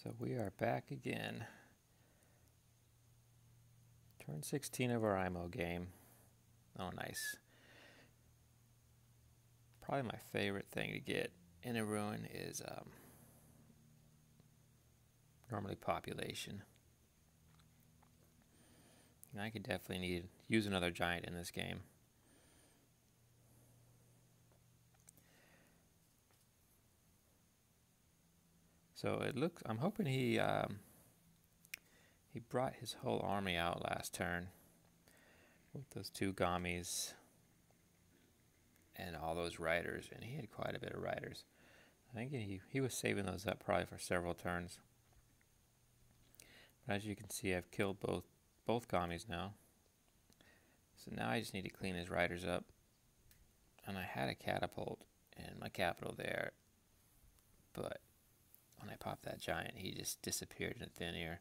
So we are back again. Turn 16 of our IMO game. Oh, nice. Probably my favorite thing to get in a ruin is normally population. And I could definitely use another giant in this game. So it looks. I'm hoping he brought his whole army out last turn with those two Gommies and all those riders, and he had quite a bit of riders. I think he was saving those up probably for several turns. But as you can see, I've killed both Gommies now. So now I just need to clean his riders up. And I had a catapult in my capital there, but when I popped that giant, he just disappeared in thin air.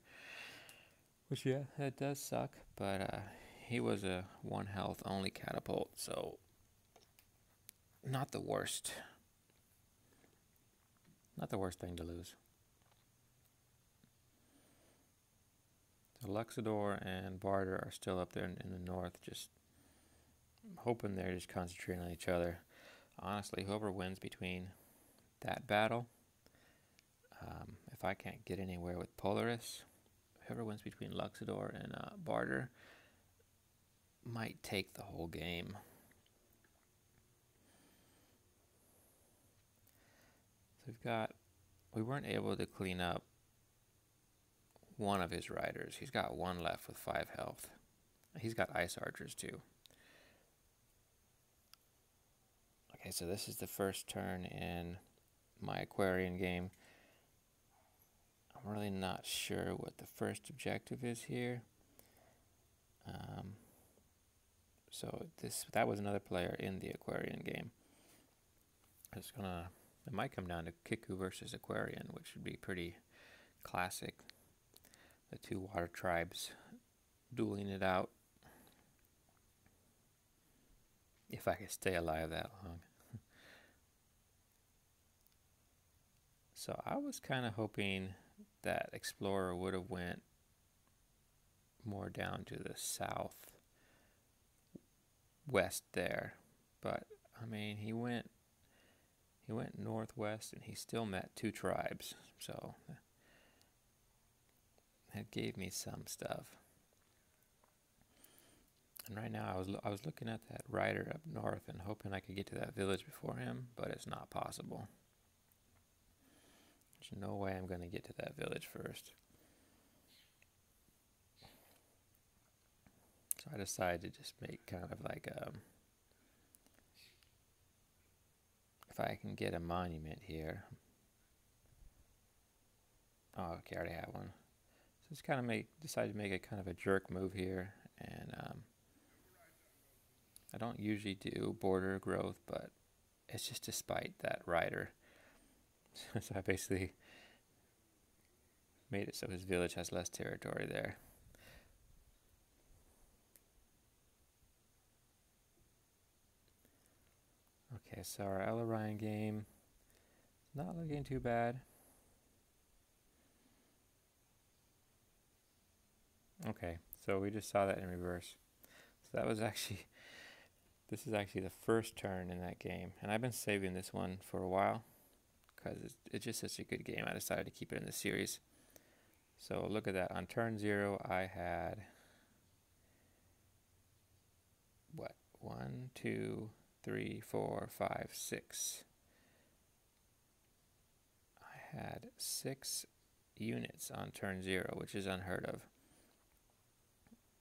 Which, yeah, that does suck, but he was a 1 health only catapult, so not the worst. Not the worst thing to lose. So Luxador and Barter are still up there in the north, just hoping they're just concentrating on each other. Honestly, whoever wins between that battle, if I can't get anywhere with Polaris, whoever wins between Luxador and Barter might take the whole game. So we weren't able to clean up one of his riders. He's got one left with 5 health. He's got ice archers too. Okay, so this is the first turn in my Aquarian game. I'm really not sure what the first objective is here. So that was another player in the Aquarian game. It might come down to Kickoo versus Aquarian, which would be pretty classic. The two water tribes dueling it out. If I could stay alive that long. So I was kind of hoping that Explorer would have went more down to the southwest there, but I mean he went northwest and he still met 2 tribes, so that gave me some stuff. And right now I was looking at that rider up north and hoping I could get to that village before him, but it's not possible. There's no way I'm going to get to that village first. So I decided to just make kind of like if I can get a monument here. Oh, okay, I already have one. So just kind of decided to make a kind of a jerk move here, and I don't usually do border growth, but it's just to spite that rider. So I basically made it so his village has less territory there. Okay, so our Elorion game is not looking too bad. Okay, so we just saw that in reverse. So that was actually, this is actually the first turn in that game. And I've been saving this one for a while because it's just such a good game. I decided to keep it in the series. So look at that. On turn 0, I had, what, 1, 2, 3, 4, 5, 6. I had 6 units on turn 0, which is unheard of.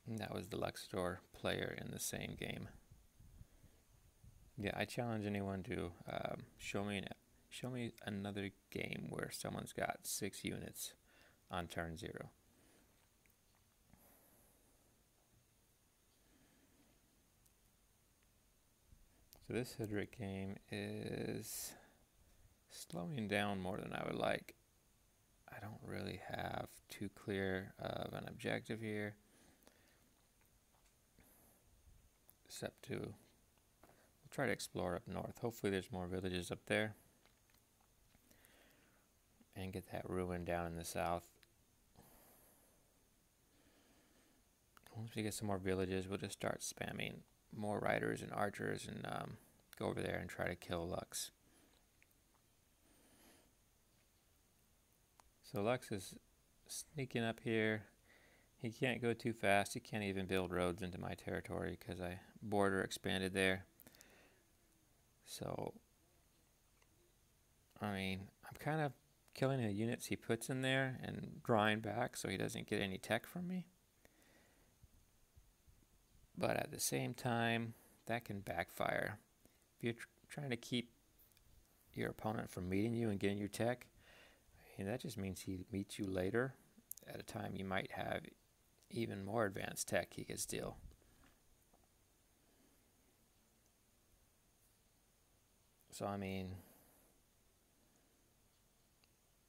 And that was the Luxador player in the same game. Yeah, I challenge anyone to show me another game where someone's got 6 units on turn 0. So this Hydric game is slowing down more than I would like. I don't really have too clear of an objective here, except we'll try to explore up north. Hopefully there's more villages up there. and get that ruin down in the south. Once we get some more villages, we'll just start spamming more riders and archers and go over there and try to kill Lux. So Lux is sneaking up here. He can't go too fast. He can't even build roads into my territory because I border expanded there. So, I mean, I'm kind of killing the units he puts in there and drawing back so he doesn't get any tech from me. But at the same time, that can backfire. If you're trying to keep your opponent from meeting you and getting your tech, I mean, that just means he meets you later at a time you might have even more advanced tech he could steal. So, I mean,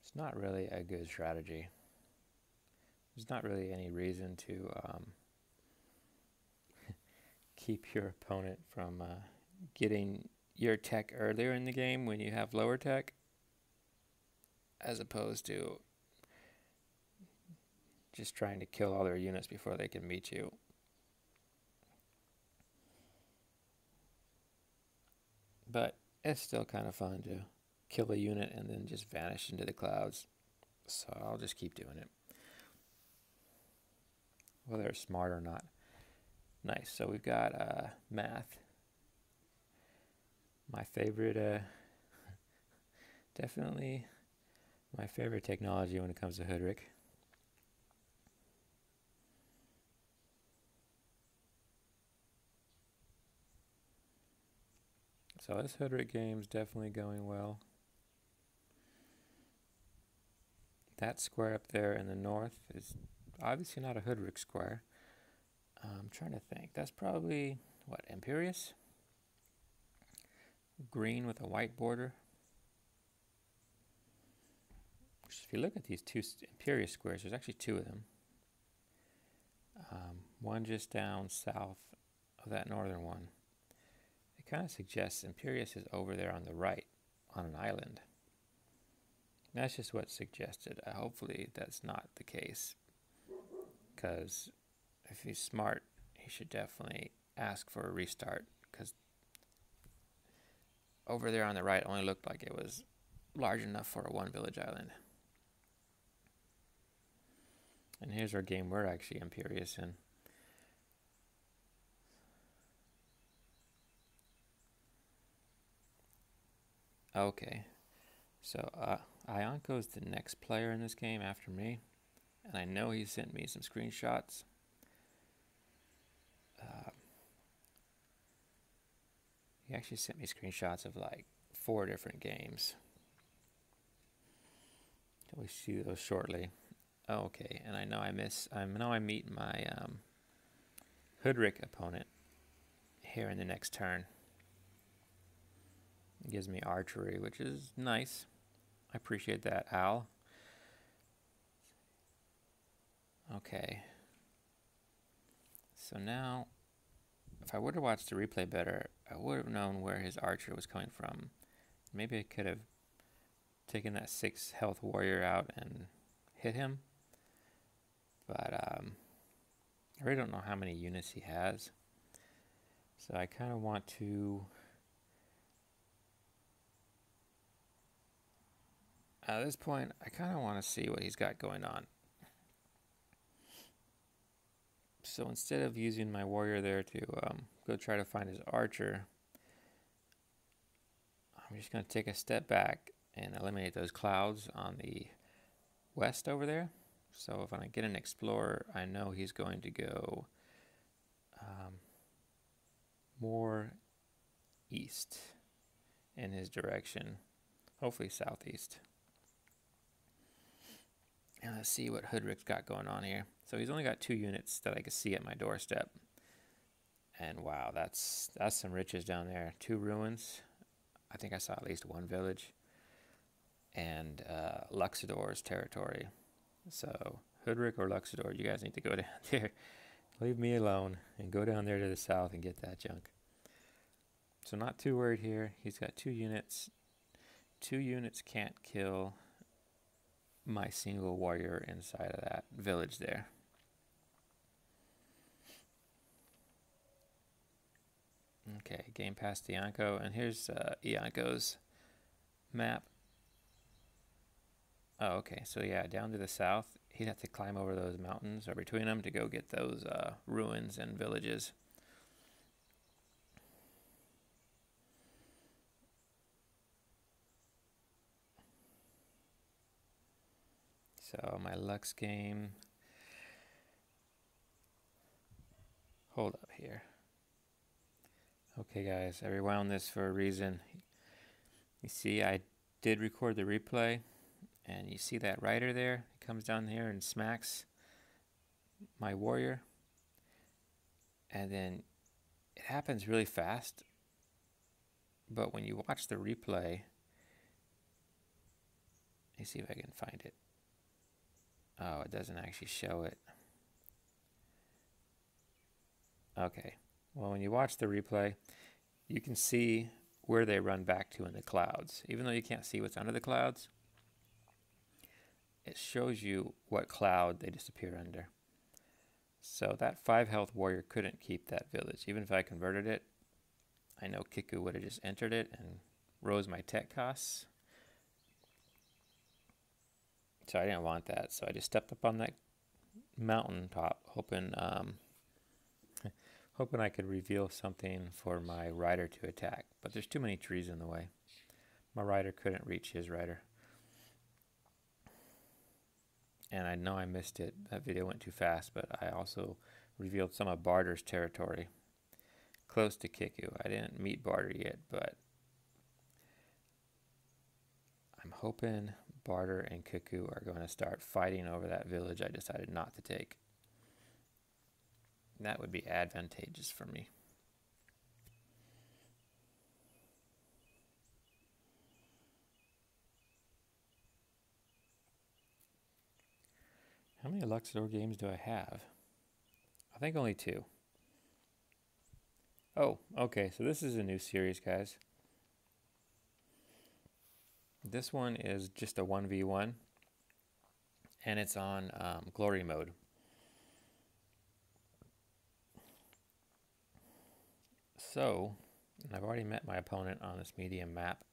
it's not really a good strategy. There's not really any reason to keep your opponent from getting your tech earlier in the game when you have lower tech, as opposed to just trying to kill all their units before they can meet you. But it's still kind of fun to kill a unit and then just vanish into the clouds. So I'll just keep doing it, whether it's smart or not. Nice. So we've got math. My favorite, definitely my favorite technology when it comes to Hoodrick. So this Hoodrick game's definitely going well. That square up there in the north is obviously not a Hoodrick square. I'm trying to think. That's probably, what, Imperius? Green with a white border. If you look at these two Imperius squares, there's actually two of them. One just down south of that northern one. It kind of suggests Imperius is over there on the right, on an island. That's just what's suggested. Hopefully that's not the case, because if he's smart, he should definitely ask for a restart, because over there on the right only looked like it was large enough for a one village island. And here's our game we're actually Imperius in. Okay, so Ionko's the next player in this game after me, and I know he sent me some screenshots. He actually sent me screenshots of like 4 different games. We'll see those shortly. Oh, okay, and I know I meet my Hoodrick opponent here in the next turn. It gives me archery, which is nice. I appreciate that, Al. Okay. So now, if I would have watched the replay better, I would have known where his archer was coming from. Maybe I could have taken that 6 health warrior out and hit him. But I really don't know how many units he has. So I kind of want to... At this point, I kind of want to see what he's got going on. So instead of using my warrior there to go try to find his archer, I'm just going to take a step back and eliminate those clouds on the west over there. So if I get an explorer, I know he's going to go more east in his direction, hopefully southeast. And let's see what Hoodrick's got going on here. So he's only got 2 units that I can see at my doorstep. And wow, that's some riches down there. 2 ruins. I think I saw at least 1 village. And Luxador's territory. So Hoodrick or Luxador, you guys need to go down there. Leave me alone and go down there to the south and get that junk. So not too worried here. He's got 2 units. 2 units can't kill my single warrior inside of that village there. Okay, game past Ianco, and here's Ianco's map. Oh, okay, so yeah, down to the south, he'd have to climb over those mountains or between them to go get those ruins and villages. So my Lux game, hold up here. Okay guys, I rewound this for a reason. You see I did record the replay, and you see that rider there? He comes down here and smacks my warrior, and then it happens really fast, but when you watch the replay, let me see if I can find it. Oh, it doesn't actually show it. Okay, well, when you watch the replay, you can see where they run back to in the clouds. Even though you can't see what's under the clouds, it shows you what cloud they disappear under. So that 5 health warrior couldn't keep that village. Even if I converted it, I know Kickoo would have just entered it and rose my tech costs. So I didn't want that. So I just stepped up on that mountain top, hoping I could reveal something for my rider to attack. But there's too many trees in the way. My rider couldn't reach his rider. And I know I missed it. That video went too fast, but I also revealed some of Barter's territory close to Kickoo. I didn't meet Barter yet, but I'm hoping Barter and Kickoo are going to start fighting over that village I decided not to take. That would be advantageous for me. How many Luxor games do I have? I think only 2. Oh, okay, so this is a new series, guys. This one is just a 1v1, and it's on glory mode. So, I've already met my opponent on this medium map.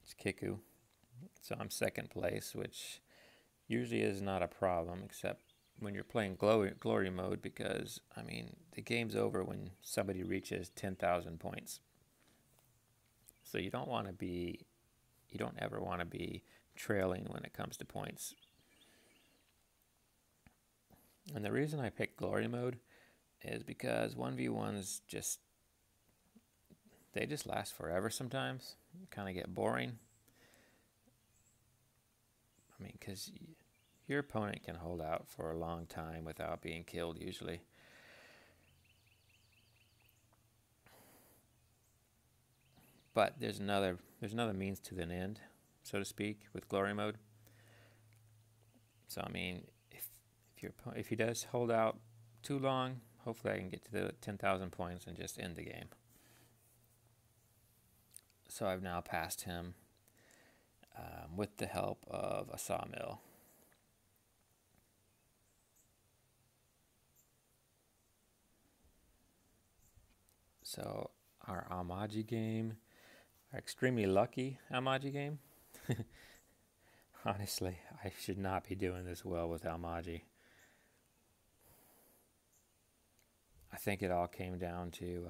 It's Kickoo. So I'm second place, which usually is not a problem, except when you're playing glory mode, because, I mean, the game's over when somebody reaches 10,000 points. So you don't ever want to be trailing when it comes to points. And the reason I picked glory mode is because 1v1s they just last forever sometimes. Kind of get boring. I mean, because your opponent can hold out for a long time without being killed usually. But there's another means to an end, so to speak, with glory mode. So I mean, if he does hold out too long, hopefully I can get to the 10,000 points and just end the game. So I've now passed him with the help of a sawmill. So our Amaji game, our extremely lucky Amaji game. Honestly, I should not be doing this well with Amaji. I think it all came down to,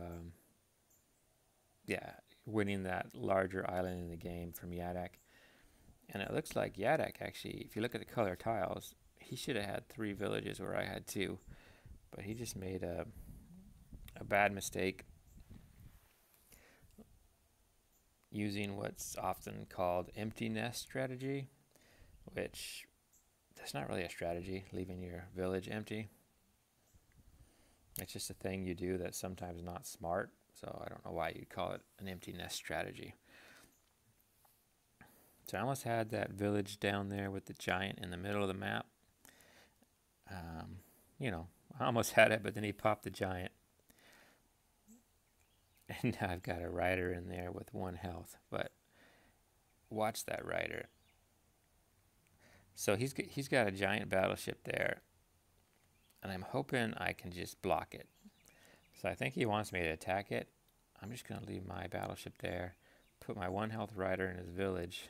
winning that larger island in the game from Yadak. And it looks like Yadak actually, if you look at the color tiles, he should have had 3 villages where I had 2. But he just made a bad mistake using what's often called empty nest strategy, which that's not really a strategy, leaving your village empty. It's just a thing you do that's sometimes not smart, so I don't know why you'd call it an empty nest strategy. So I almost had that village down there with the giant in the middle of the map. I almost had it, but then he popped the giant. And now I've got a rider in there with 1 health. But watch that rider. So he's got a giant battleship there, and I'm hoping I can just block it. So I think he wants me to attack it. I'm just going to leave my battleship there, put my 1 health rider in his village,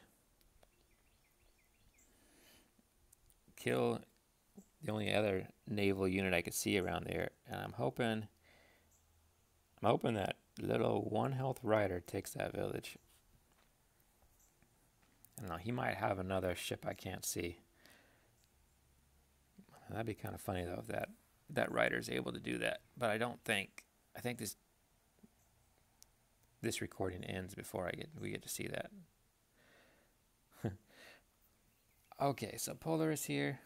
kill the only other naval unit I could see around there, and I'm hoping that little 1 health rider takes that village. I don't know, he might have another ship I can't see. That'd be kind of funny though if that rider is able to do that. But I think this recording ends before we get to see that. Okay, so Polaris here.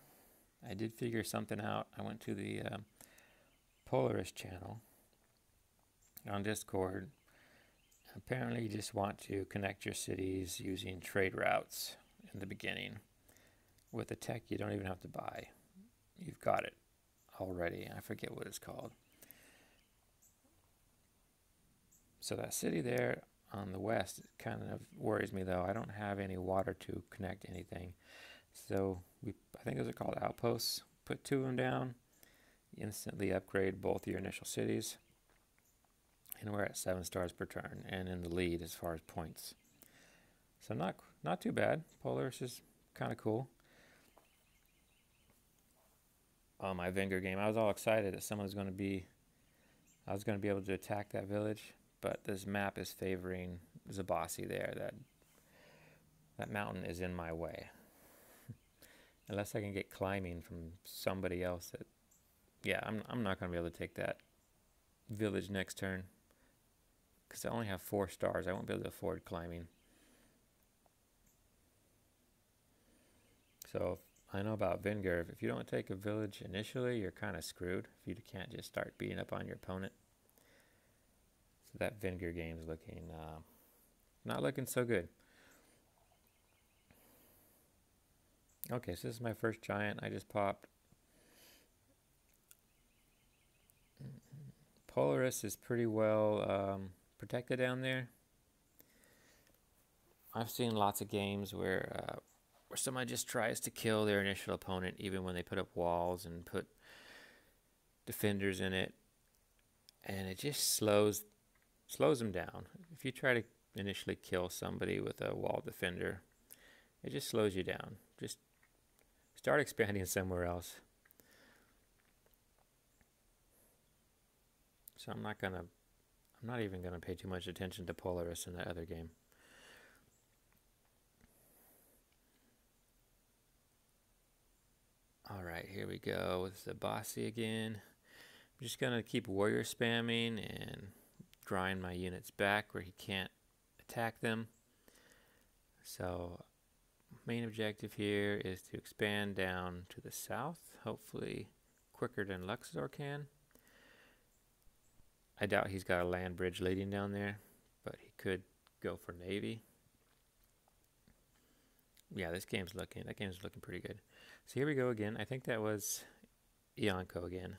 I did figure something out. I went to the Polaris channel on Discord. Apparently you just want to connect your cities using trade routes in the beginning. With the tech you don't even have to buy. You've got it already. I forget what it's called. So that city there on the west kind of worries me though. I don't have any water to connect anything. So I think those are called outposts. Put 2 of them down. Instantly upgrade both your initial cities. And we're at 7 stars per turn and in the lead as far as points. So not too bad. Polaris is kind of cool. On my Venger game, I was all excited that I was going to be able to attack that village, but this map is favoring Zabasi there. That mountain is in my way. Unless I can get climbing from somebody else I'm not going to be able to take that village next turn. Because I only have 4 stars. I won't be able to afford climbing. So I know about Venger. If you don't take a village initially, you're kind of screwed. If you can't just start beating up on your opponent. So that Venger game is looking not looking so good. Okay, so this is my first giant I just popped. Polaris is pretty well protected down there. I've seen lots of games where somebody just tries to kill their initial opponent even when they put up walls and put defenders in it, and it just slows them down. If you try to initially kill somebody with a wall defender, it just slows you down. Just start expanding somewhere else. So I'm not even gonna pay too much attention to Polaris in that other game. Alright, here we go with Zabasi again. I'm just gonna keep warrior spamming and grind my units back where he can't attack them. So main objective here is to expand down to the south, hopefully quicker than Luxor can. I doubt he's got a land bridge leading down there, but he could go for navy. Yeah, that game's looking pretty good. So here we go again. I think that was Ianco again.